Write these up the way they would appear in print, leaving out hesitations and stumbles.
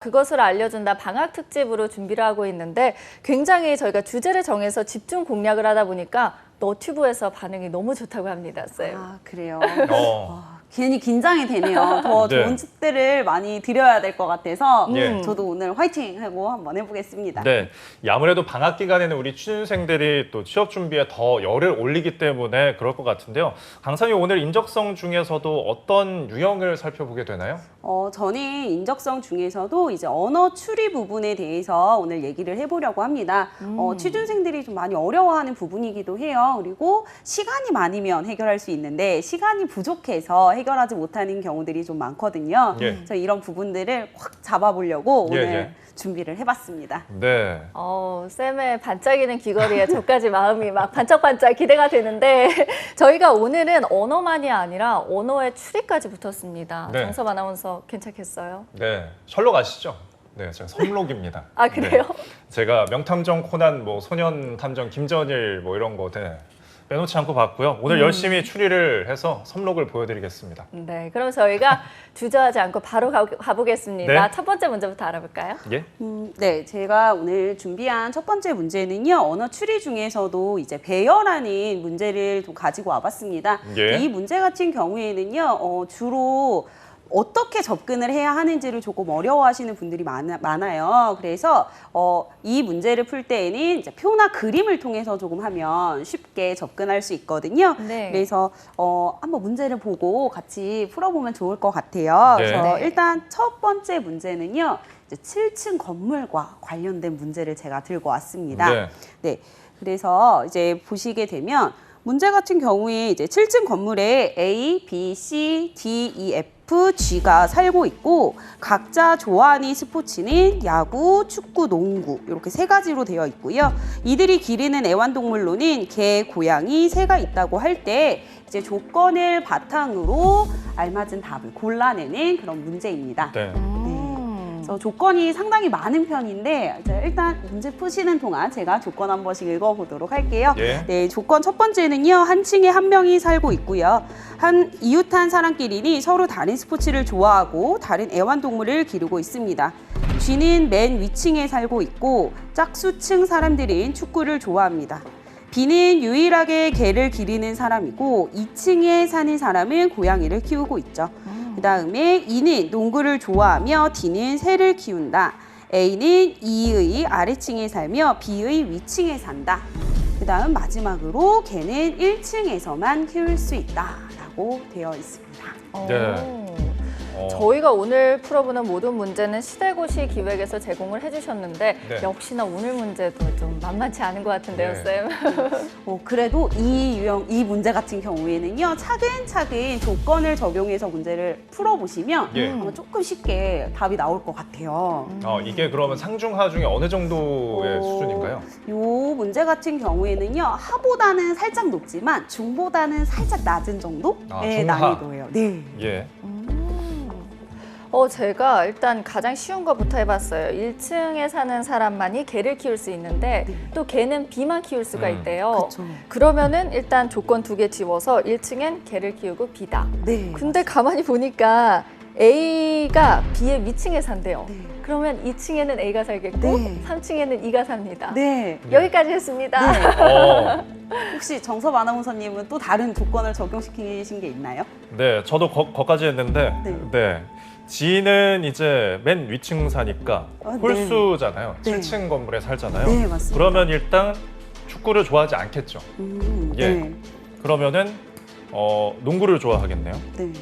그것을 알려준다 방학 특집으로 준비를 하고 있는데 굉장히 저희가 주제를 정해서 집중 공략을 하다 보니까 너튜브에서 반응이 너무 좋다고 합니다, 쌤. 아, 그래요? 어. 괜히 긴장이 되네요. 더 네. 좋은 팁들을 많이 드려야 될 것 같아서 예. 저도 오늘 화이팅 하고 한번 해보겠습니다. 네, 아무래도 방학 기간에는 우리 취준생들이 또 취업 준비에 더 열을 올리기 때문에 그럴 것 같은데요. 강사님 오늘 인적성 중에서도 어떤 유형을 살펴보게 되나요? 저는 인적성 중에서도 이제 언어 추리 부분에 대해서 오늘 얘기를 해보려고 합니다. 취준생들이 좀 많이 어려워하는 부분이기도 해요. 그리고 시간이 많으면 해결할 수 있는데 시간이 부족해서 해결하지 못하는 경우들이 좀 많거든요. 예. 그래서 이런 부분들을 확 잡아보려고 예, 오늘 예. 준비를 해봤습니다. 네. 쌤의 반짝이는 귀걸이에 저까지 마음이 막 반짝반짝 기대가 되는데 저희가 오늘은 언어만이 아니라 언어의 추리까지 붙었습니다. 네. 정섭 아나운서 괜찮겠어요? 네, 설로 가시죠. 네, 제가 섬록입니다. 아, 그래요? 네. 제가 명탐정 코난, 뭐 소년 탐정 김전일 뭐 이런 거 빼놓지 않고 봤고요. 오늘 열심히 추리를 해서 섬록을 보여드리겠습니다. 네, 그럼 저희가 주저하지 않고 바로 가보겠습니다. 네. 첫 번째 문제부터 알아볼까요? 예? 네, 제가 오늘 준비한 첫 번째 문제는요, 언어 추리 중에서도 이제 배열하는 문제를 좀 가지고 와봤습니다. 예. 이 문제 같은 경우에는요, 주로 어떻게 접근을 해야 하는지를 조금 어려워하시는 분들이 많아요. 그래서 이 문제를 풀 때에는 이제 표나 그림을 통해서 조금 하면 쉽게 접근할 수 있거든요. 네. 그래서 한번 문제를 보고 같이 풀어보면 좋을 것 같아요. 네. 그래서 네. 일단 첫 번째 문제는요, 이제 7층 건물과 관련된 문제를 제가 들고 왔습니다. 네. 네. 그래서 이제 보시게 되면 문제 같은 경우에 이제 7층 건물에 A, B, C, D, E, F, G가 살고 있고 각자 좋아하는 스포츠는 야구, 축구, 농구 이렇게 세 가지로 되어 있고요. 이들이 기르는 애완동물로는 개, 고양이, 새가 있다고 할 때 이제 조건을 바탕으로 알맞은 답을 골라내는 그런 문제입니다. 네. 그래서 조건이 상당히 많은 편인데 이제 일단 문제 푸시는 동안 제가 조건 한 번씩 읽어보도록 할게요. 예. 네, 조건 첫 번째는요. 한 층에 한 명이 살고 있고요. 한 이웃한 사람끼리는 서로 다른 스포츠를 좋아하고 다른 애완동물을 기르고 있습니다. G는 맨 위층에 살고 있고 짝수층 사람들은 축구를 좋아합니다. B는 유일하게 개를 기르는 사람이고 2층에 사는 사람은 고양이를 키우고 있죠. 그 다음에 E는 농구를 좋아하며 D는 새를 키운다. A는 E의 아래층에 살며 B의 위층에 산다. 그 다음 마지막으로 개는 1층에서만 키울 수 있다 라고 되어 있습니다. 네. 저희가 오늘 풀어보는 모든 문제는 시대고시 기획에서 제공을 해주셨는데 네. 역시나 오늘 문제도 좀 만만치 않은 것 같은데요, 네. 쌤. 그래도 이 문제 같은 경우에는요, 차근차근 조건을 적용해서 문제를 풀어보시면 예. 아마 조금 쉽게 답이 나올 것 같아요. 이게 그러면 상중하 중에 어느 정도의 수준인가요? 이 문제 같은 경우에는요, 하보다는 살짝 높지만 중보다는 살짝 낮은 정도의 중하. 난이도예요. 네. 예. 제가 일단 가장 쉬운 거부터 해봤어요. 1층에 사는 사람만이 개를 키울 수 있는데 또 개는 비만 키울 수가 있대요. 그렇죠. 그러면은 일단 조건 2개 지워서 1층엔 개를 키우고 B다. 네. 근데 가만히 보니까 A가 B의 위층에 산대요. 네. 그러면 2층에는 A가 살겠고 네. 3층에는 E가 삽니다. 네. 여기까지 했습니다. 네. 어, 혹시 정섭 아나운서님은 또 다른 조건을 적용시키신 게 있나요? 네, 저도 거기까지 했는데, 네. G는 이제 맨 위층 사니까 네. 홀수잖아요. 네. 7층 건물에 살잖아요. 네, 맞습니다. 그러면 일단 축구를 좋아하지 않겠죠. 예. 네. 그러면은 농구를 좋아하겠네요. 네.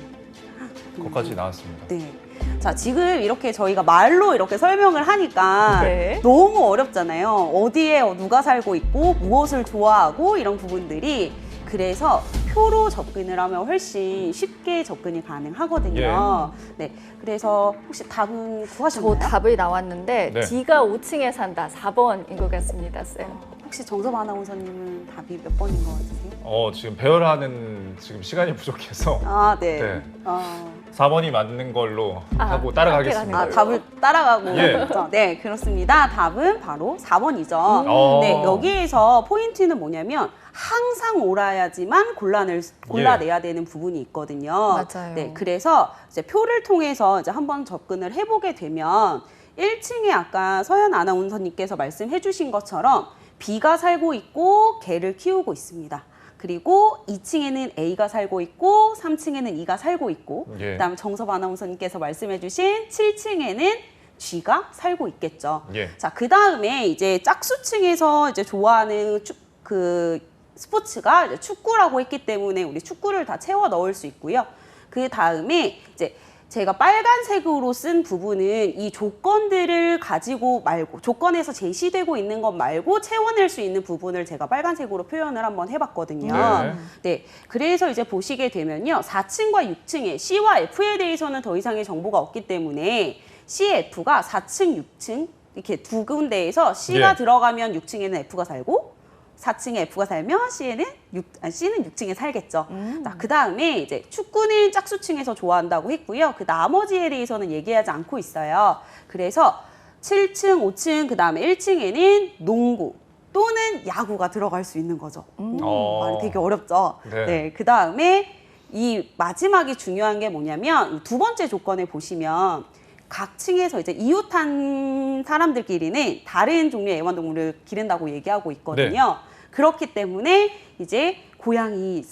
거기까지 나왔습니다. 네. 자, 지금 이렇게 저희가 말로 이렇게 설명을 하니까 네. 너무 어렵잖아요. 어디에 누가 살고 있고 무엇을 좋아하고 이런 부분들이 그래서 표로 접근을 하면 훨씬 쉽게 접근이 가능하거든요. 네. 그래서 혹시 답은 구하셨나요? 저 답이 나왔는데 네. D가 5층에 산다. 4번인 것 같습니다, 쌤. 혹시 정섭 아나운서님은 답이 몇 번인 것 같으세요? 지금 배열하는 지금 시간이 부족해서 아, 네. 네. 4번이 4번이 맞는 걸로 아, 하고 함께 따라가겠습니다. 가는 답을 따라가고 예. 있죠. 네, 그렇습니다. 답은 바로 4번이죠. 어. 네, 여기에서 포인트는 뭐냐면 항상 옳아야지만 골라내야 되는 부분이 있거든요. 맞아요. 네, 그래서 이제 표를 통해서 이제 한번 접근을 해보게 되면 1층에 아까 서현 아나운서님께서 말씀해 주신 것처럼 B가 살고 있고 개를 키우고 있습니다. 그리고 2층에는 A가 살고 있고 3층에는 E가 살고 있고 예. 그다음에 정섭 아나운서님께서 말씀해 주신 7층에는 G가 살고 있겠죠. 예. 자, 그다음에 이제 짝수층에서 이제 좋아하는 그 스포츠가 이제 축구라고 했기 때문에 우리 축구를 다 채워 넣을 수 있고요. 그다음에 이제 제가 빨간색으로 쓴 부분은 이 조건들을 가지고 말고 조건에서 제시되고 있는 것 말고 채워낼 수 있는 부분을 제가 빨간색으로 표현을 한번 해봤거든요. 네. 네, 그래서 이제 보시게 되면요. 4층과 6층에 C와 F에 대해서는 더 이상의 정보가 없기 때문에 CF가 4층, 6층 이렇게 두 군데에서 C가 예. 들어가면 6층에는 F가 살고 4층에 F가 살면 C는 6층에 살겠죠. 자, 그 다음에 이제 축구는 짝수층에서 좋아한다고 했고요. 그 나머지에 대해서는 얘기하지 않고 있어요. 그래서 7층, 5층, 그 다음에 1층에는 농구 또는 야구가 들어갈 수 있는 거죠. 말이 되게 어렵죠. 네. 네, 그 다음에 이 마지막이 중요한 게 뭐냐면 두 번째 조건에 보시면 각 층에서 이제 이웃한 사람들끼리는 다른 종류의 애완동물을 기른다고 얘기하고 있거든요. 그렇기 때문에 이제 고양이,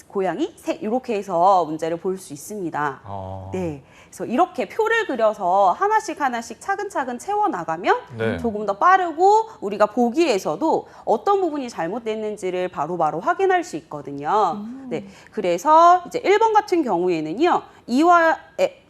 새 이렇게 해서 문제를 볼 수 있습니다. 네, 그래서 이렇게 표를 그려서 하나씩 차근차근 채워 나가면 네. 조금 더 빠르고 우리가 보기에서도 어떤 부분이 잘못됐는지를 바로바로 확인할 수 있거든요. 네, 그래서 이제 1번 같은 경우에는요,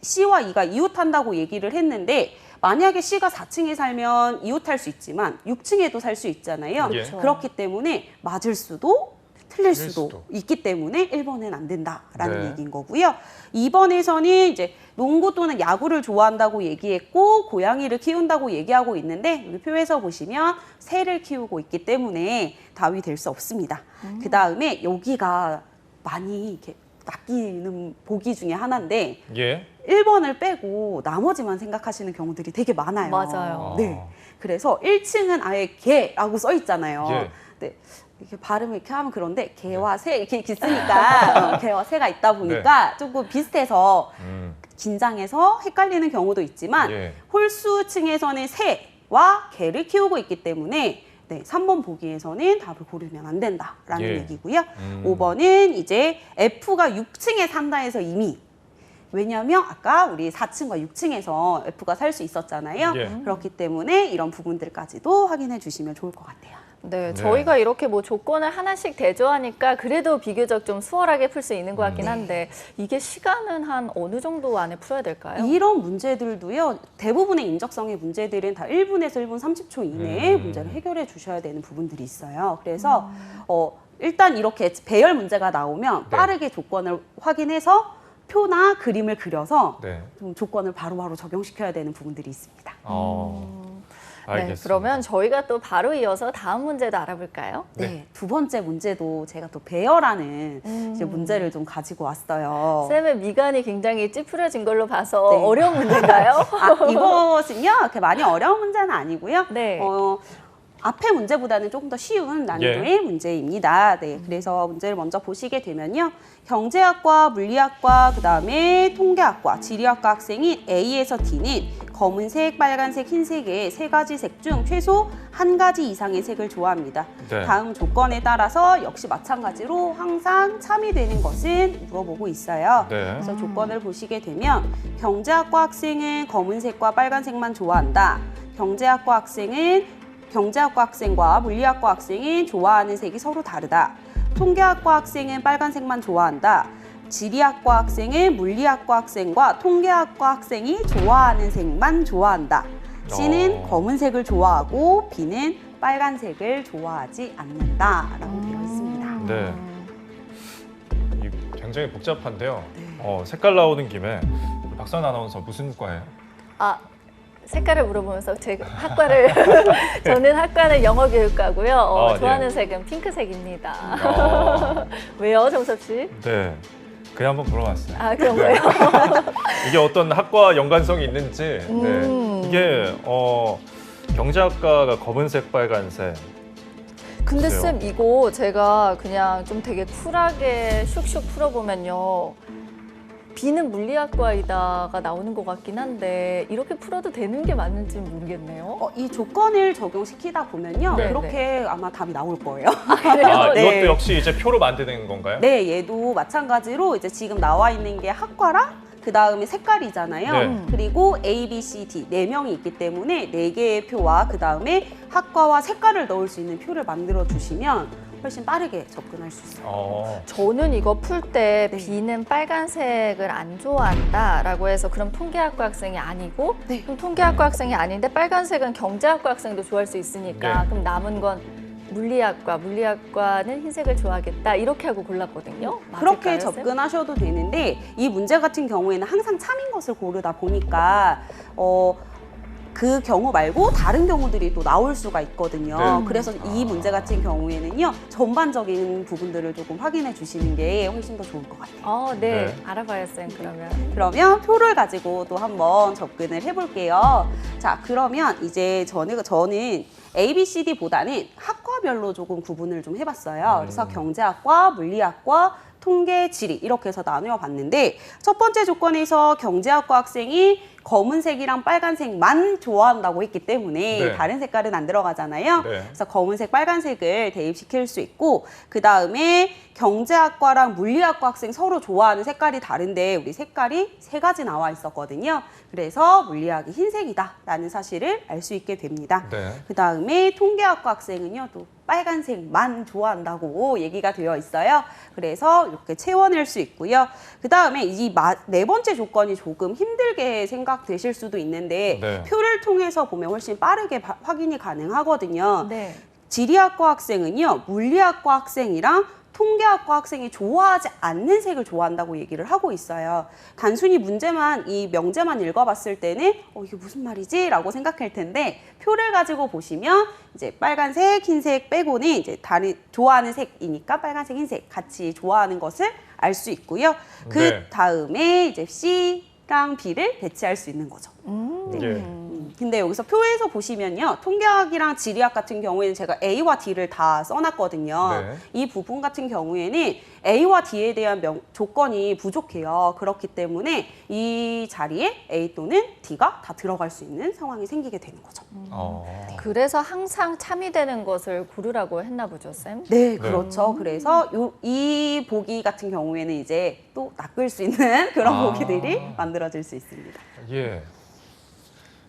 C와 E가 이웃한다고 얘기를 했는데 만약에 C가 4층에 살면 이웃할 수 있지만 6층에도 살 수 있잖아요. 예. 그렇기 때문에 맞을 수도 틀릴 수도 수도. 있기 때문에 1번은 안 된다라는 네. 얘기인 거고요. 2번에서는 이제 농구 또는 야구를 좋아한다고 얘기했고 고양이를 키운다고 얘기하고 있는데 여기 표에서 보시면 새를 키우고 있기 때문에 답이 될 수 없습니다. 그 다음에 여기가 많이 이렇게 낚이는 보기 중에 하나인데 예. 1번을 빼고 나머지만 생각하시는 경우들이 되게 많아요. 맞아요. 네. 그래서 1층은 아예 개라고 써 있잖아요. 예. 네. 이렇게 발음을 이렇게 하면 그런데 개와 새 이렇게 있으니까 개와 새가 있다 보니까 조금 비슷해서 긴장해서 헷갈리는 경우도 있지만 예. 홀수층에서는 새와 개를 키우고 있기 때문에 네, 3번 보기에서는 답을 고르면 안 된다라는 예. 얘기고요. 5번은 이제 F가 6층에 산다 해서 이미 왜냐하면 아까 우리 4층과 6층에서 F가 살 수 있었잖아요. 예. 그렇기 때문에 이런 부분들까지도 확인해 주시면 좋을 것 같아요. 네, 네. 저희가 이렇게 뭐 조건을 하나씩 대조하니까 그래도 비교적 좀 수월하게 풀 수 있는 것 같긴 한데 이게 시간은 한 어느 정도 안에 풀어야 될까요? 이런 문제들도요. 대부분의 인적성의 문제들은 다 1분에서 1분 30초 이내에 문제를 해결해 주셔야 되는 부분들이 있어요. 그래서 일단 이렇게 배열 문제가 나오면 네. 빠르게 조건을 확인해서 표나 그림을 그려서 네. 좀 조건을 바로바로 적용시켜야 되는 부분들이 있습니다. 알겠습니다. 네, 그러면 저희가 또 바로 이어서 다음 문제도 알아볼까요? 네, 두 번째 문제도 제가 또 배열하는 이제 문제를 좀 가지고 왔어요. 쌤의 미간이 굉장히 찌푸려진 걸로 봐서 네. 어려운 문제인가요? 이것은요, 그렇게 많이 어려운 문제는 아니고요. 네. 앞의 문제보다는 조금 더 쉬운 난이도의 문제입니다. 네, 그래서 문제를 먼저 보시게 되면요. 경제학과, 물리학과, 그다음에 통계학과, 지리학과 학생인 A에서 D는 검은색, 빨간색, 흰색의 세 가지 색 중 최소 한 가지 이상의 색을 좋아합니다. 네. 다음 조건에 따라서 역시 마찬가지로 항상 참이되는 것은 물어보고 있어요. 네. 그래서 조건을 보시게 되면 경제학과 학생은 검은색과 빨간색만 좋아한다. 경제학과 학생과 물리학과 학생은 좋아하는 색이 서로 다르다. 통계학과 학생은 빨간색만 좋아한다. 지리학과 학생은 물리학과 학생과 통계학과 학생이 좋아하는 색만 좋아한다. C는 검은색을 좋아하고 B는 빨간색을 좋아하지 않는다라고 되어 있습니다. 네. 이 굉장히 복잡한데요. 색깔 나오는 김에 박선 아나운서 무슨 과예요? 아, 색깔을 물어보면서 제 학과를 저는 학과는 영어교육과고요. 네. 좋아하는 색은 핑크색입니다. 왜요, 정섭 씨? 네. 그냥 한번 물어봤어요. 아, 그런 거예요? 이게 어떤 학과 연관성이 있는지. 네. 이게 경제학과가 검은색, 빨간색. 근데 글쎄요. 쌤 이거 제가 그냥 좀 되게 쿨하게 슉슉 풀어보면요. B는 물리학과이다가 나오는 것 같긴 한데 이렇게 풀어도 되는 게 맞는지 모르겠네요. 이 조건을 적용시키다 보면요. 네, 그렇게 아마 답이 나올 거예요. 아, 네. 이것도 역시 이제 표로 만드는 건가요? 네, 얘도 마찬가지로 이제 지금 나와 있는 게 학과랑 그 다음에 색깔이잖아요. 네. 그리고 A, B, C, D 4명이 있기 때문에 4개의 표와 그 다음에 학과와 색깔을 넣을 수 있는 표를 만들어 주시면 훨씬 빠르게 접근할 수 있어요. 저는 이거 풀 때 네. B는 빨간색을 안 좋아한다라고 해서 그럼 통계학과 학생이 아니고 네. 그럼 통계학과 학생이 아닌데 빨간색은 경제학과 학생도 좋아할 수 있으니까 네. 그럼 남은 건 물리학과는 흰색을 좋아하겠다 이렇게 하고 골랐거든요. 그렇게 맞을까요, 쌤? 접근하셔도 되는데 이 문제 같은 경우에는 항상 참인 것을 고르다 보니까 그 경우 말고 다른 경우들이 또 나올 수가 있거든요. 네. 그래서 이 문제 같은 경우에는요. 전반적인 부분들을 조금 확인해 주시는 게 훨씬 더 좋을 것 같아요. 네. 네. 알아봐요, 쌤. 그러면. 그러면 표를 가지고 또 한번 접근을 해볼게요. 자, 그러면 이제 저는 A, B, C, D보다는 학과별로 조금 구분을 좀 해봤어요. 그래서 경제학과, 물리학과, 통계, 지리 이렇게 해서 나누어 봤는데 첫 번째 조건에서 경제학과 학생이 검은색이랑 빨간색만 좋아한다고 했기 때문에 네. 다른 색깔은 안 들어가잖아요. 네. 그래서 검은색, 빨간색을 대입시킬 수 있고 그 다음에 경제학과랑 물리학과 학생 서로 좋아하는 색깔이 다른데 우리 색깔이 3가지 나와 있었거든요. 그래서 물리학이 흰색이다라는 사실을 알 수 있게 됩니다. 네. 그 다음에 통계학과 학생은요, 또 빨간색만 좋아한다고 얘기가 되어 있어요. 그래서 이렇게 채워낼 수 있고요. 그 다음에 이 4번째 조건이 조금 힘들게 생각되실 수도 있는데 네. 표를 통해서 보면 훨씬 빠르게 확인이 가능하거든요. 네. 지리학과 학생은요, 물리학과 학생이랑 통계학과 학생이 좋아하지 않는 색을 좋아한다고 얘기를 하고 있어요. 단순히 문제만, 이 명제만 읽어봤을 때는 이게 무슨 말이지? 라고 생각할 텐데 표를 가지고 보시면 이제 빨간색, 흰색 빼고는 이제 다른 좋아하는 색이니까 빨간색, 흰색 같이 좋아하는 것을 알 수 있고요. 그 네. 다음에 이제 C랑 B를 배치할 수 있는 거죠. 예. 근데 여기서 표에서 보시면요. 통계학이랑 지리학 같은 경우에는 제가 A와 D를 다 써놨거든요. 네. 이 부분 같은 경우에는 A와 D에 대한 조건이 부족해요. 그렇기 때문에 이 자리에 A 또는 D가 다 들어갈 수 있는 상황이 생기게 되는 거죠. 그래서 항상 참이 되는 것을 고르라고 했나 보죠, 쌤? 네, 그렇죠. 그래서 이 보기 같은 경우에는 이제 또 낚을 수 있는 그런 보기들이 만들어질 수 있습니다. 예.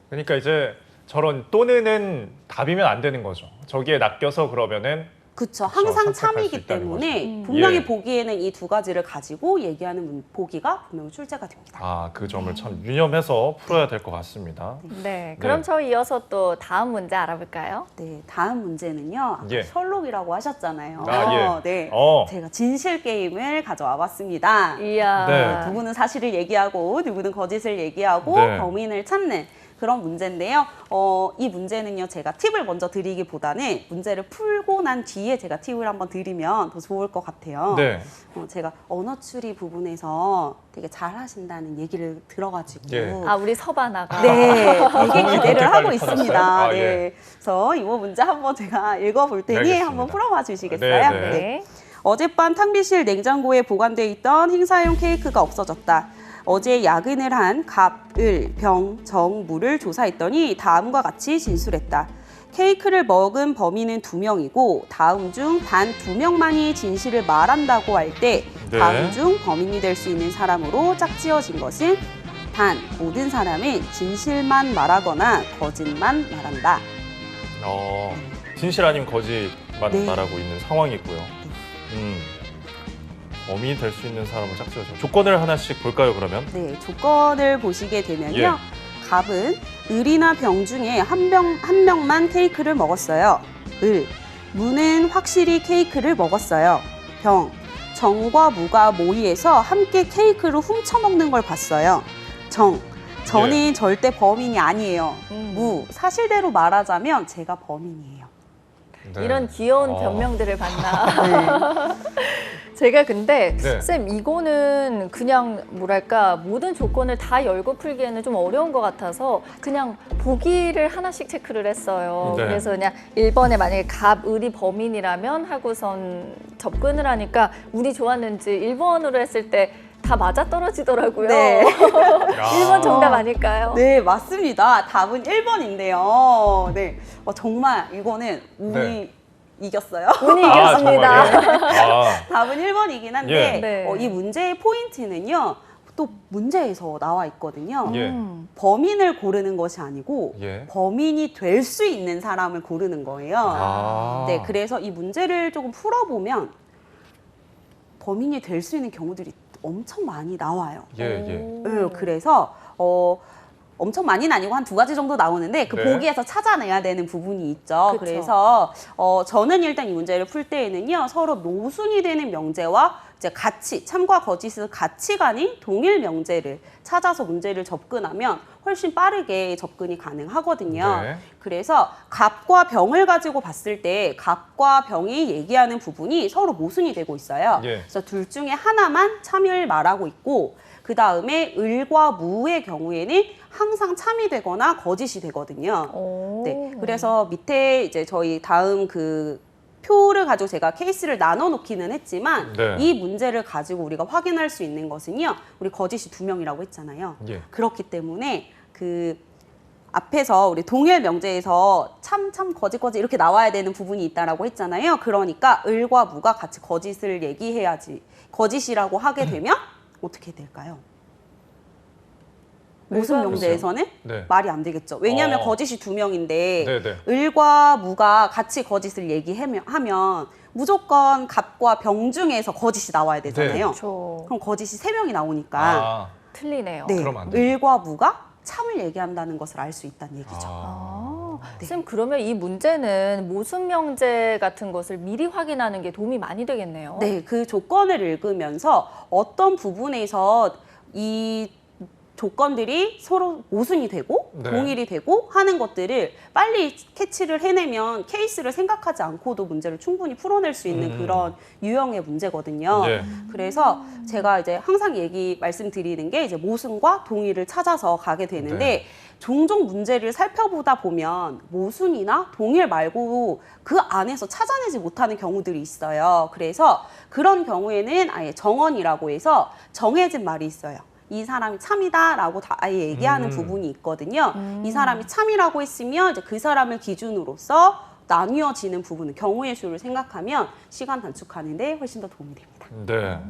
그러니까 이제 저런 또는은 답이면 안 되는 거죠. 저기에 낚여서 그러면은 그렇죠. 그렇죠. 항상 선택할 수 참이기 있다는 때문에 분명히 예. 보기에는 이 2가지를 가지고 얘기하는 보기가 분명히 출제가 됩니다. 그 점을 참 유념해서 풀어야 될 것 같습니다. 네. 그럼 네. 저 이어서 또 다음 문제 알아볼까요? 네, 다음 문제는요. 아까 예. 셜록이라고 하셨잖아요. 예. 네, 어. 제가 진실 게임을 가져와 봤습니다. 이야. 네. 누구는 사실을 얘기하고 누구는 거짓을 얘기하고 네. 범인을 찾는 그런 문제인데요. 이 문제는요, 제가 팁을 먼저 드리기보다는 문제를 풀고 난 뒤에 제가 팁을 한번 드리면 더 좋을 것 같아요. 네. 제가 언어 추리 부분에서 되게 잘하신다는 얘기를 들어가지고 예. 우리 서바나가. 네, 되게 그렇게 기대를 하고 빨리 있습니다. 찾았어요? 네, 예. 그래서 이 문제 한번 제가 읽어볼 테니 알겠습니다. 한번 풀어봐 주시겠어요? 네, 네. 네. 어젯밤 탕비실 냉장고에 보관돼 있던 행사용 케이크가 없어졌다. 어제 야근을 한 갑, 을, 병, 정, 무를 조사했더니 다음과 같이 진술했다. 케이크를 먹은 범인은 2명이고 다음 중 단 2명만이 진실을 말한다고 할 때 네. 다음 중 범인이 될 수 있는 사람으로 짝지어진 것은 단 모든 사람은 진실만 말하거나 거짓만 말한다. 진실 아니면 거짓만 네. 말하고 있는 상황이고요. 범인이 될 수 있는 사람은 짝지어져. 조건을 하나씩 볼까요, 그러면? 네, 조건을 보시게 되면요. 예. 갑은 을이나 병 중에 한 명만 케이크를 먹었어요. 을, 무는 확실히 케이크를 먹었어요. 병, 정과 무가 모의해서 함께 케이크를 훔쳐먹는 걸 봤어요. 정, 저는 예. 절대 범인이 아니에요. 음. 무, 사실대로 말하자면 제가 범인이에요. 네. 이런 귀여운 어. 변명들을 봤나. 제가 근데 네. 쌤 이거는 그냥 뭐랄까 모든 조건을 다 열고 풀기에는 좀 어려운 것 같아서 그냥 보기를 하나씩 체크를 했어요. 네. 그래서 그냥 1번에 만약에 갑, 을이 범인이라면 하고선 접근을 하니까 운이 좋았는지 1번으로 했을 때 다 맞아 떨어지더라고요. 네. 1번 정답 아닐까요? 네, 맞습니다. 답은 1번인데요. 네. 정말 이거는 운이 네. 이겼어요. 운이 아, 이겼습니다. 정말요? 답은 1번이긴 한데 예. 네. 이 문제의 포인트는요. 또 문제에서 나와 있거든요. 예. 범인을 고르는 것이 아니고 예. 범인이 될 수 있는 사람을 고르는 거예요. 아. 네, 그래서 이 문제를 조금 풀어보면 범인이 될 수 있는 경우들이 엄청 많이 나와요. 예, 예. 네, 그래서 엄청 많이는 아니고 한 2가지 정도 나오는데 그 네. 보기에서 찾아내야 되는 부분이 있죠. 그쵸. 그래서 저는 일단 이 문제를 풀 때에는요. 서로 모순이 되는 명제와 이제 같이 참과 거짓의 가치관이 동일 명제를 찾아서 문제를 접근하면 훨씬 빠르게 접근이 가능하거든요. 네. 그래서 갑과 병을 가지고 봤을 때 갑과 병이 얘기하는 부분이 서로 모순이 되고 있어요. 예. 그래서 둘 중에 하나만 참을 말하고 있고 그 다음에 을과 무의 경우에는 항상 참이 되거나 거짓이 되거든요. 오. 네, 그래서 밑에 이제 저희 다음 그 표를 가지고 제가 케이스를 나눠 놓기는 했지만 네. 이 문제를 가지고 우리가 확인할 수 있는 것은요. 우리 거짓이 2명이라고 했잖아요. 예. 그렇기 때문에 그 앞에서 우리 동일 명제에서 참 거짓 이렇게 나와야 되는 부분이 있다라고 했잖아요. 그러니까 을과 무가 같이 거짓을 얘기해야지. 거짓이라고 하게 되면 어떻게 될까요? 모순 을과 명제에서는 네. 말이 안 되겠죠. 왜냐하면 거짓이 2명인데 네, 네. 을과 무가 같이 거짓을 얘기하면 무조건 갑과 병 중에서 거짓이 나와야 되잖아요. 그렇죠. 그럼 거짓이 3명이 나오니까 아. 틀리네요. 네, 그러면 안 돼요. 을과 무가 참을 얘기한다는 것을 알 수 있다는 얘기죠. 아, 네. 쌤 그러면 이 문제는 모순 명제 같은 것을 미리 확인하는 게 도움이 많이 되겠네요. 네, 그 조건을 읽으면서 어떤 부분에서 이 조건들이 서로 모순이 되고 네. 동일이 되고 하는 것들을 빨리 캐치를 해내면 케이스를 생각하지 않고도 문제를 충분히 풀어낼 수 있는 그런 유형의 문제거든요. 예. 그래서 제가 이제 항상 말씀드리는 게 이제 모순과 동일을 찾아서 가게 되는데 네. 종종 문제를 살펴보다 보면 모순이나 동일 말고 그 안에서 찾아내지 못하는 경우들이 있어요. 그래서 그런 경우에는 아예 정언이라고 해서 정해진 말이 있어요. 이 사람이 참이다라고 다 아예 얘기하는 부분이 있거든요. 이 사람이 참이라고 했으면 이제 그 사람을 기준으로서 나뉘어지는 부분은 경우의 수를 생각하면 시간 단축하는데 훨씬 더 도움이 됩니다. 네.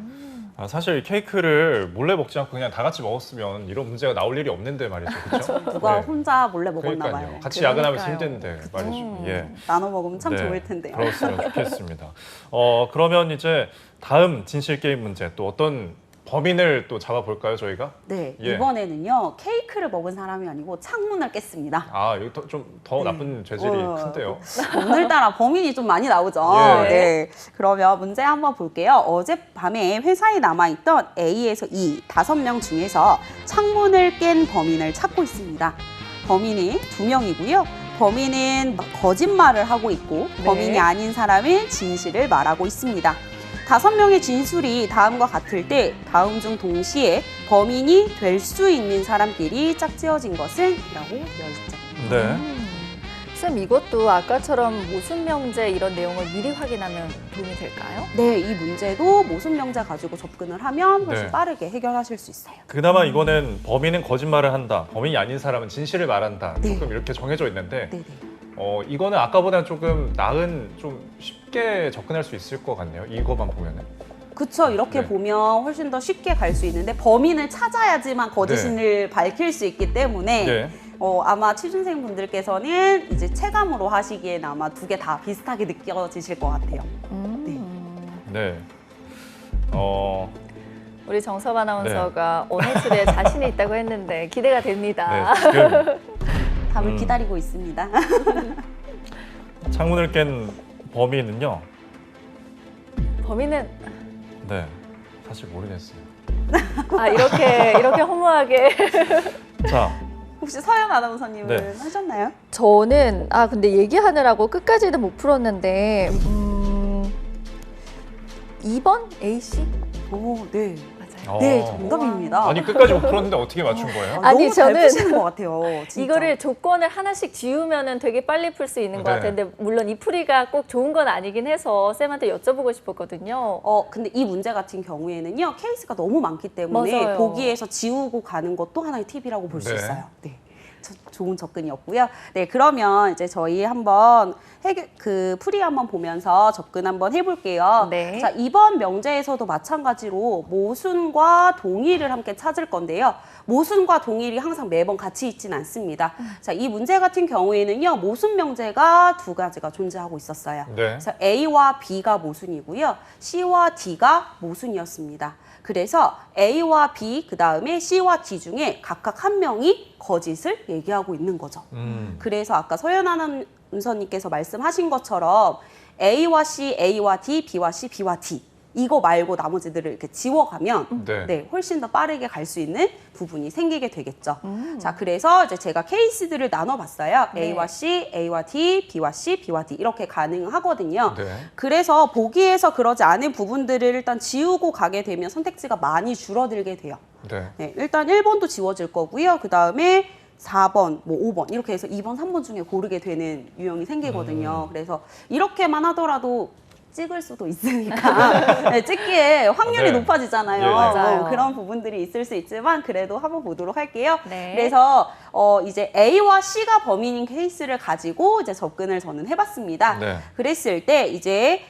아, 사실 케이크를 몰래 먹지 않고 그냥 다 같이 먹었으면 이런 문제가 나올 일이 없는데 말이죠. 그렇죠? 누가 혼자 몰래 먹었나 그러니까요. 봐요. 같이 그러니까요. 야근하면서 힘든데 말이죠. 예. 나눠 먹으면 참 네, 좋을 텐데요. 그렇으면 좋겠습니다. 그러면 이제 다음 진실 게임 문제 또 어떤 범인을 또 잡아볼까요, 저희가? 네, 예. 이번에는요 케이크를 먹은 사람이 아니고 창문을 깼습니다. 아, 이거 좀 더 나쁜 죄질이 큰데요. 오늘따라 범인이 좀 많이 나오죠. 예. 네. 그러면 문제 한번 볼게요. 어젯밤에 회사에 남아있던 A에서 E 5명 중에서 창문을 깬 범인을 찾고 있습니다. 범인이 2명이고요. 범인은 거짓말을 하고 있고 네. 범인이 아닌 사람은 진실을 말하고 있습니다. 5명의 진술이 다음과 같을 때 다음 중 동시에 범인이 될 수 있는 사람끼리 짝지어진 것은? 이라고 되어 있죠. 네. 쌤 이것도 아까처럼 모순 명제 이런 내용을 미리 확인하면 도움이 될까요? 네, 이 문제도 모순 명제 가지고 접근을 하면 훨씬 네. 빠르게 해결하실 수 있어요. 그나마 이거는 범인은 거짓말을 한다, 범인이 아닌 사람은 진실을 말한다. 네. 조금 이렇게 정해져 있는데 네네. 이거는 아까보다는 조금 나은, 좀 쉽게 접근할 수 있을 것 같네요. 이거만 보면은. 그쵸, 이렇게 네. 보면 훨씬 더 쉽게 갈 수 있는데 범인을 찾아야지만 거짓을 밝힐 수 있기 때문에 네. 아마 취준생 분들께서는 이제 체감으로 하시기엔 아마 2개 다 비슷하게 느껴지실 것 같아요. 네. 우리 정섭 아나운서가 언어술에 자신이 있다고 했는데 기대가 됩니다. 네, 지금 답을 기다리고 있습니다. 창문을 깬 범인은요. 범인은 네, 사실 모르겠어요. 이렇게 허무하게 자, 혹시 서연 아나운서님은 네. 하셨나요? 저는 근데 얘기하느라고 끝까지는 못 풀었는데 2번 A 씨 오, 네. 맞아요. 네, 정답입니다. 아니 끝까지 못 풀었는데 어떻게 맞춘 거예요? 아니, 너무 잘 저는 푸시는 것 같아요. 진짜. 이거를 조건을 하나씩 지우면은 되게 빨리 풀 수 있는 것 네. 같은데 물론 이 풀이가 꼭 좋은 건 아니긴 해서 쌤한테 여쭤보고 싶었거든요. 근데 이 문제 같은 경우에는요, 케이스가 너무 많기 때문에 맞아요. 보기에서 지우고 가는 것도 하나의 팁이라고 볼 수 네. 있어요. 네. 좋은 접근이었고요. 네, 그러면 이제 저희 한번 풀이 한번 보면서 접근 한번 해볼게요. 네. 자, 이번 명제에서도 마찬가지로 모순과 동일을 함께 찾을 건데요. 모순과 동일이 항상 매번 같이 있진 않습니다. 자, 이 문제 같은 경우에는요, 모순 명제가 두 가지가 존재하고 있었어요. 네. 그래서 A와 B가 모순이고요. C와 D가 모순이었습니다. 그래서 A와 B, 그 다음에 C와 D 중에 각각 한 명이 거짓을 얘기하고 있는 거죠. 그래서 아까 서연 아나운서님께서 말씀하신 것처럼 A와 C, A와 D, B와 C, B와 D 이거 말고 나머지들을 이렇게 지워가면 네. 훨씬 더 빠르게 갈 수 있는 부분이 생기게 되겠죠. 자, 그래서 이제 제가 케이스들을 나눠봤어요. 네. A와 C, A와 D, B와 C, B와 D 이렇게 가능하거든요. 네. 그래서 보기에서 그러지 않은 부분들을 일단 지우고 가게 되면 선택지가 많이 줄어들게 돼요. 네. 네, 일단 1번도 지워질 거고요. 그 다음에 4번, 뭐 5번 이렇게 해서 2번, 3번 중에 고르게 되는 유형이 생기거든요. 그래서 이렇게만 하더라도 찍을 수도 있으니까 네, 찍기에 확률이 네. 높아지잖아요. 예. 맞아요. 그런 부분들이 있을 수 있지만 그래도 한번 보도록 할게요. 네. 그래서 이제 A와 C가 범인인 케이스를 가지고 이제 접근을 저는 해봤습니다. 네. 그랬을 때 이제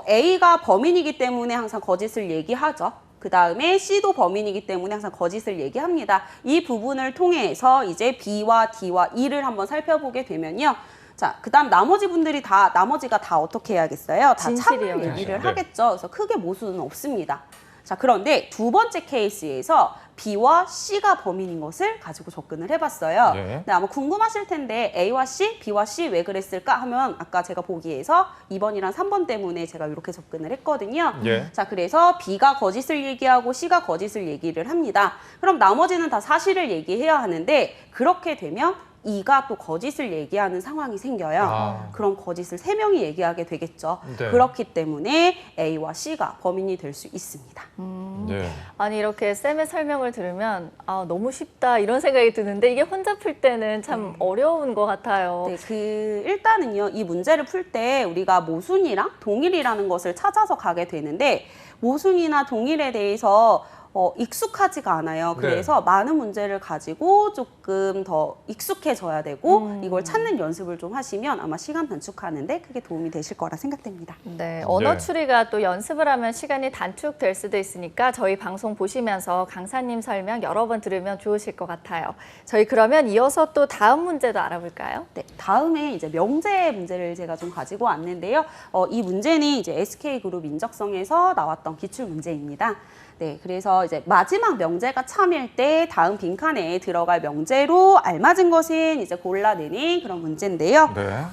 A가 범인이기 때문에 항상 거짓을 얘기하죠. 그 다음에 C도 범인이기 때문에 항상 거짓을 얘기합니다. 이 부분을 통해서 이제 B와 D와 E를 한번 살펴보게 되면요. 자, 그 다음 나머지가 다 어떻게 해야겠어요? 다 참을 진실이어야죠. 얘기를 네. 하겠죠. 그래서 크게 모순은 없습니다. 자, 그런데 두 번째 케이스에서 B와 C가 범인인 것을 가지고 접근을 해봤어요. 네. 근데 아마 궁금하실 텐데 A와 C, B와 C 왜 그랬을까 하면 아까 제가 보기에서 2번이랑 3번 때문에 제가 이렇게 접근을 했거든요. 예. 자, 그래서 B가 거짓을 얘기하고 C가 거짓을 얘기를 합니다. 그럼 나머지는 다 사실을 얘기해야 하는데 그렇게 되면 E가 또 거짓을 얘기하는 상황이 생겨요. 아. 그럼 거짓을 3명이 얘기하게 되겠죠. 네. 그렇기 때문에 A와 C가 범인이 될 수 있습니다. 네. 아니 이렇게 쌤의 설명을 들으면 너무 쉽다 이런 생각이 드는데 이게 혼자 풀 때는 참 어려운 것 같아요. 네, 일단은요, 이 문제를 풀 때 우리가 모순이랑 동일이라는 것을 찾아서 가게 되는데 모순이나 동일에 대해서 익숙하지가 않아요. 그래서 많은 문제를 가지고 조금 더 익숙해져야 되고 이걸 찾는 연습을 좀 하시면 아마 시간 단축하는데 크게 도움이 되실 거라 생각됩니다. 네, 언어 네. 추리가 또 연습을 하면 시간이 단축될 수도 있으니까 저희 방송 보시면서 강사님 설명 여러 번 들으면 좋으실 것 같아요. 저희 그러면 이어서 또 다음 문제도 알아볼까요? 네, 다음에 이제 명제 문제를 제가 좀 가지고 왔는데요. 이 문제는 이제 SK그룹 인적성에서 나왔던 기출 문제입니다. 네, 그래서 이제 마지막 명제가 참일 때 다음 빈칸에 들어갈 명제로 알맞은 것은 이제 골라내는 그런 문제인데요. 네.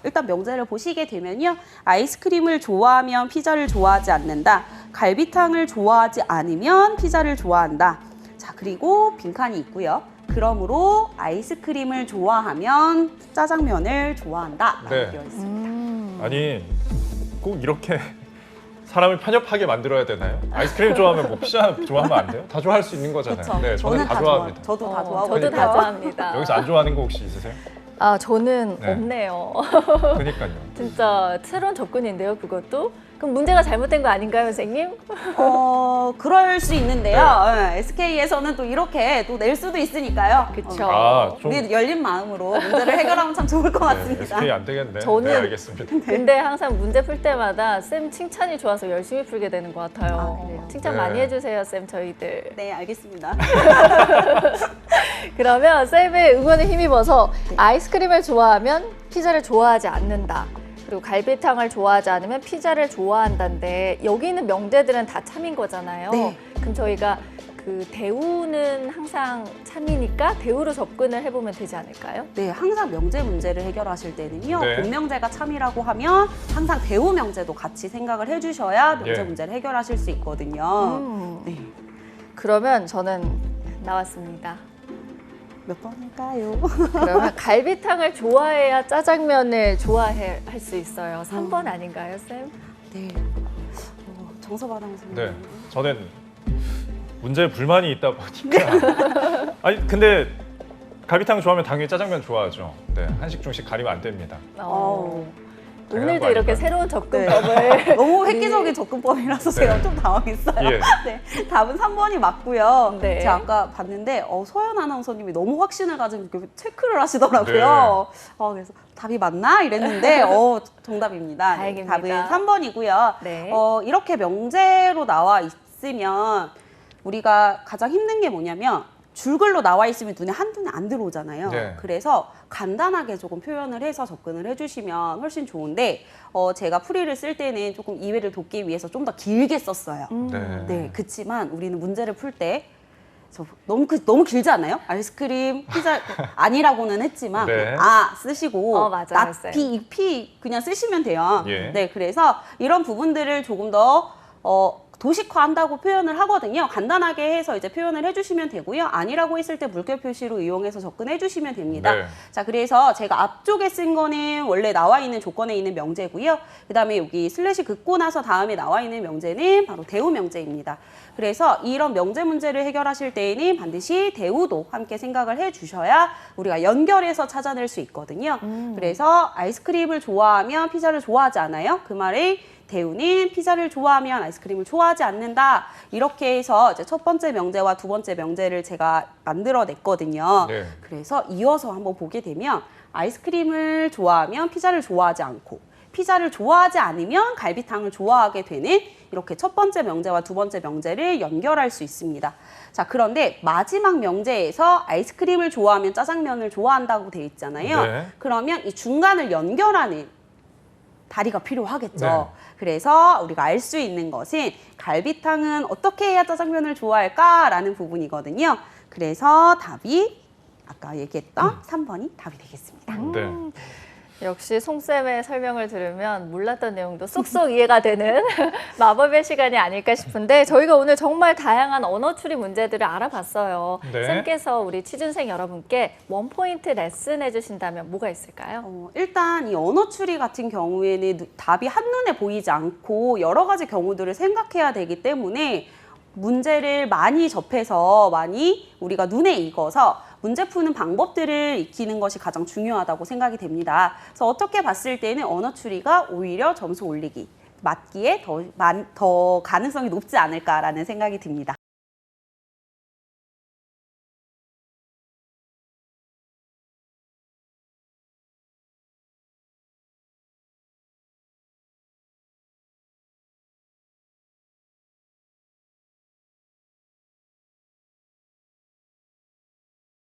일단 명제를 보시게 되면요. 아이스크림을 좋아하면 피자를 좋아하지 않는다. 갈비탕을 좋아하지 않으면 피자를 좋아한다. 자, 그리고 빈칸이 있고요. 그러므로 아이스크림을 좋아하면 짜장면을 좋아한다. 라고 네. 되어 있습니다. 아니 꼭 이렇게 사람을 편협하게 만들어야 되나요? 아이스크림 좋아하면 뭐 피자 좋아하면 안 돼요? 다 좋아할 수 있는 거잖아요. 그렇죠. 네, 저는 다 좋아합니다. 저도 다 좋아하고 저도 다 있고요. 좋아합니다. 여기서 안 좋아하는 거 혹시 있으세요? 저는 네. 없네요. 그러니까요. 진짜 새로운 접근인데요, 그것도. 그럼 문제가 잘못된 거 아닌가요, 선생님? 그럴 수 있는데요. SK에서는 또 이렇게 또 낼 수도 있으니까요. 그쵸. 좀 우리 열린 마음으로 문제를 해결하면 참 좋을 것 같습니다. SK 안 되겠네. 저는- 네, 알겠습니다. 근데 항상 문제 풀 때마다 쌤 칭찬이 좋아서 열심히 풀게 되는 것 같아요. 아, 그래요? 칭찬 네. 많이 해주세요, 쌤 저희들. 네, 알겠습니다. 그러면 쌤의 응원에 힘입어서 아이스크림을 좋아하면 피자를 좋아하지 않는다. 그리고 갈비탕을 좋아하지 않으면 피자를 좋아한다인데 여기 있는 명제들은 다 참인 거잖아요. 네. 그럼 저희가 그 대우는 항상 참이니까 대우로 접근을 해보면 되지 않을까요? 네, 항상 명제 문제를 해결하실 때는요. 네. 본명제가 참이라고 하면 항상 대우 명제도 같이 생각을 해주셔야 명제 예. 문제를 해결하실 수 있거든요. 네. 그러면 저는 나왔습니다. 몇 번일까요? 그러면 갈비탕을 좋아해야 짜장면을 좋아할 수 있어요. 3번 아닌가요, 쌤? 네. 정서바당 선생님. 네, 저는 문제에 불만이 있다 보니까. 아니 근데 갈비탕 좋아하면 당연히 짜장면 좋아하죠. 네, 한식 중식 가리면 안 됩니다. 오늘도 당연한 이렇게 거 새로운 접근법을 너무 획기적인 접근법이라서 제가 좀 당황했어요. 예. 네, 답은 3번이 맞고요. 네. 제가 아까 봤는데 소연 아나운서님이 너무 확신을 가지고 이렇게 체크를 하시더라고요. 그래서 답이 맞나 이랬는데 정답입니다. 다행입니다. 답은 3번이고요. 네. 이렇게 명제로 나와 있으면 우리가 가장 힘든 게 뭐냐면 줄글로 나와 있으면 눈에 한눈에 안 들어오잖아요. 네. 그래서 간단하게 조금 표현을 해서 접근을 해주시면 훨씬 좋은데 제가 풀이를 쓸 때는 조금 이해를 돕기 위해서 좀 더 길게 썼어요. 네, 그치만 우리는 문제를 풀 때 너무 길지 않아요? 아이스크림, 피자 아니라고는 했지만 네. 쓰시고 맞아요, 쌤. 피 그냥 쓰시면 돼요. 예. 네, 그래서 이런 부분들을 조금 더 도식화한다고 표현을 하거든요. 간단하게 해서 이제 표현을 해주시면 되고요. 아니라고 했을 때 물결 표시로 이용해서 접근해 주시면 됩니다. 네. 자, 그래서 제가 앞쪽에 쓴 거는 원래 나와 있는 조건에 있는 명제고요. 그다음에 여기 슬래시 긋고 나서 다음에 나와 있는 명제는 바로 대우 명제입니다. 그래서 이런 명제 문제를 해결하실 때에는 반드시 대우도 함께 생각을 해 주셔야 우리가 연결해서 찾아낼 수 있거든요. 그래서 아이스크림을 좋아하면 피자를 좋아하지 않아요? 그 말에 대우는 피자를 좋아하면 아이스크림을 좋아하지 않는다. 이렇게 해서 이제 첫 번째 명제와 두 번째 명제를 제가 만들어냈거든요. 네. 그래서 이어서 한번 보게 되면 아이스크림을 좋아하면 피자를 좋아하지 않고 피자를 좋아하지 않으면 갈비탕을 좋아하게 되는 이렇게 첫 번째 명제와 두 번째 명제를 연결할 수 있습니다. 자, 그런데 마지막 명제에서 아이스크림을 좋아하면 짜장면을 좋아한다고 돼 있잖아요. 네. 그러면 이 중간을 연결하는 다리가 필요하겠죠. 네. 그래서 우리가 알 수 있는 것은 갈비탕은 어떻게 해야 짜장면을 좋아할까라는 부분이거든요. 그래서 답이 아까 얘기했던 3번이 답이 되겠습니다. 네. 역시 송쌤의 설명을 들으면 몰랐던 내용도 쏙쏙 이해가 되는 마법의 시간이 아닐까 싶은데 저희가 오늘 정말 다양한 언어 추리 문제들을 알아봤어요. 네. 쌤께서 우리 취준생 여러분께 원포인트 레슨 해주신다면 뭐가 있을까요? 일단 이 언어 추리 같은 경우에는 답이 한눈에 보이지 않고 여러 가지 경우들을 생각해야 되기 때문에 문제를 많이 접해서 많이 우리가 눈에 익어서 문제 푸는 방법들을 익히는 것이 가장 중요하다고 생각이 됩니다. 그래서 어떻게 봤을 때는 언어 추리가 오히려 점수 올리기, 맞기에 더 가능성이 높지 않을까라는 생각이 듭니다.